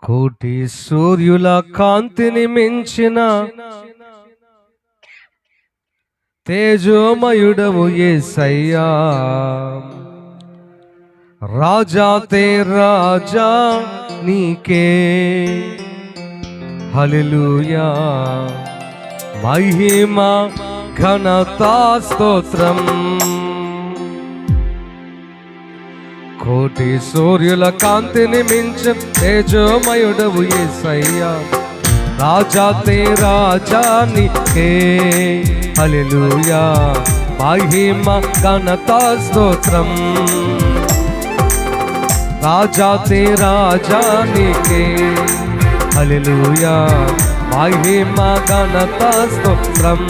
కోటి సూర్యుల కాంతిని మించిన తేజోమయుడవు యేసయ్యా, రాజా తే రాజా నీకే హల్లెలూయా, మహిమ ఘనతా స్తోత్రం. కోటి సూర్యుల కాంతిని మించిన తేజోమయుడవు యేసయ్యా, రాజా తే రాజా నీకే హల్లెలూయా, మహిమ ఘనతా స్తోత్రం. రాజా తే రాజా నీకే హల్లెలూయా, మహిమ ఘనతా స్తోత్రం.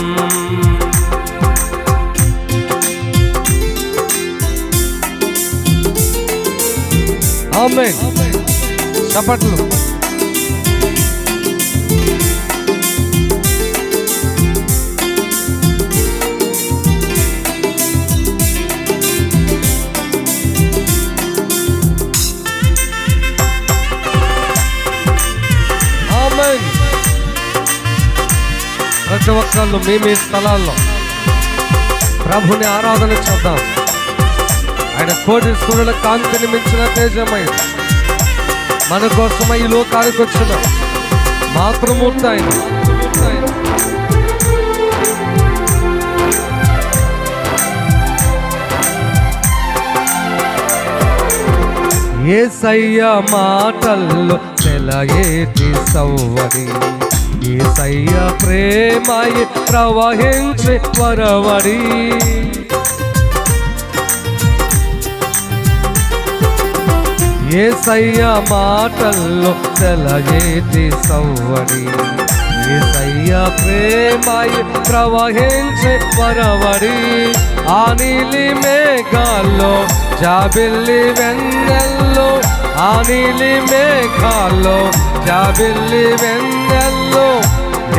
ఆమేన్. చప్పట్లు. ఆమేన్. ప్రతి ఒక్కళ్ళు మీ స్థలాల్లో ప్రభుని ఆరాధన చేద్దాం. ఆయన కోటి సూర్యుల కాంతిని మించిన తేజమయుడు, మన కోసమై ఈ లోకానికి వచ్చిన మాతృమూర్తి ఆయన. యేసయ్య మాటల్లో సెలయేటి సవ్వడి, యేసయ్య ప్రేమయి ప్రవహించే వరవడి. యేసయ్య మాటల్లో సెలయేటి సవ్వడి, యేసయ్య ప్రేమయి ప్రవహించే వరవడి. ఆ నీలి మేఘాల్లో జాబిల్లి వెన్నెల్లో, ఆ నీలి మేఘాల్లో జాబిల్లి వెన్నెల్లో,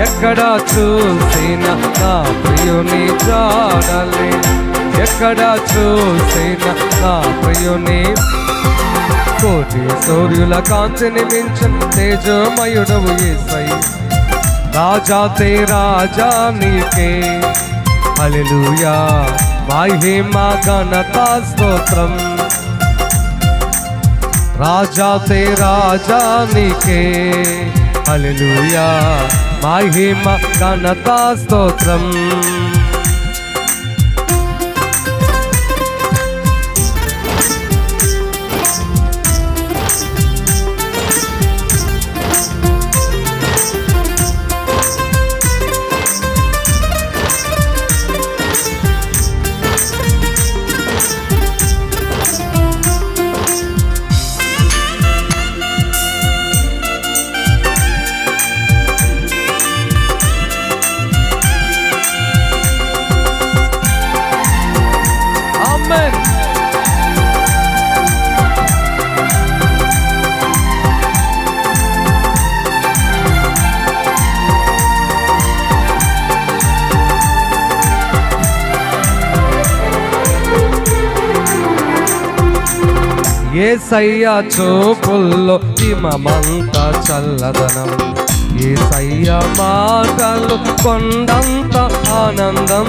ఎక్కడ చూసిన నా ప్రియుని జాడలే, ఎక్కడ చూసిన నా ప్రియుని. కోటి సూర్యుల కాంతిని మించిన తేజోమయుడవు యేసయ్యా, రాజా తే రాజా నీకే హల్లెలూయా, మహిమ ఘనతా స్తోత్రం. రాజా తే రాజా నీకే హల్లెలూయా, మహిమ ఘనతా స్తోత్రం. యేసయ్య చూపుల్లో హిమమంత చల్లదనం, యేసయ్య మాటలు కొండంత ఆనందం.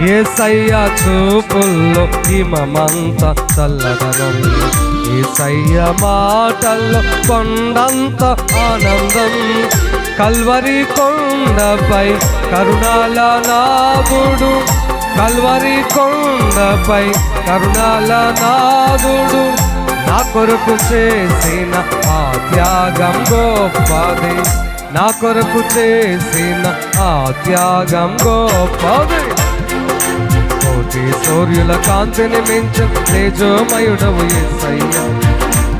యేసయ్య చూపుల్లో హిమమంత చల్లదనం, యేసయ్య మాటల్లో కొండంత ఆనందం. కల్వరి కొండపై కరుణాల నాదుడు, కల్వరి కొండపై కరుణాల నాదుడు, నా కొరకు చేసిన ఆ త్యాగం గొప్పది, నా కొరకు చేసిన ఆ త్యాగం గొప్పది. కోటి సూర్యుల కాంతిని మించిన తేజోమయుడవు యేసయ్యా,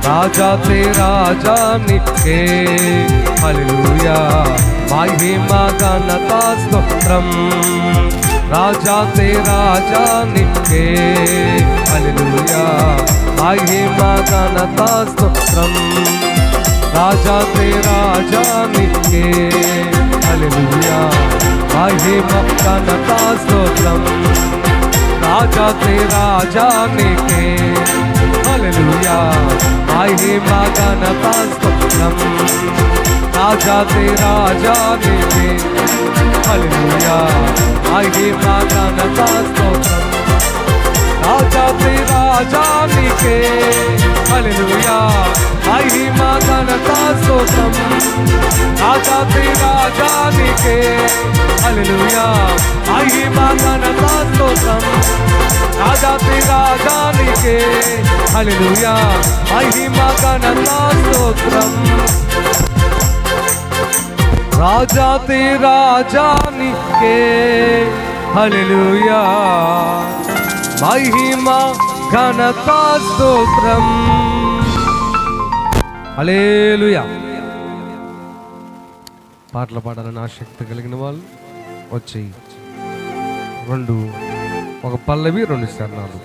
రాజా తే రాజా నీకే హల్లెలూయా, మహిమ ఘనతా స్తోత్రం. రాజా తే రాజా నీకే హల్లెలూయా, మహిమ ఘనతా స్తోత్రం. రాజా తే రాజా నీకే హల్లెలూయా, మహిమ ఘనతా స్తోత్రం. రాజా తే రాజా నీకే హల్లెలూయా మహిమ ఘనత స్తోత్రం రాజాతి రాజానికి హల్లెలూయా మహిమ ఘనత స్తోత్రం రాజాతి రాజానికే హల్లెలూయా మహిమ ఘనత స్తోత్రం రాజాతి రాజానికే హల్లెలూయా మహిమ ఘనత స్తోత్రం రాజాతి రాజానికే హల్లెలూయా మహిమ ఘనత స్తోత్రం రాజాతి రాజానికే హల్లెలూయా మహిమ ఘనత స్తోత్రం హల్లెలూయా. పాటలు పాడాలని ఆసక్తి కలిగిన వాళ్ళు వచ్చి ఒక పల్లవి 2 చరణాలు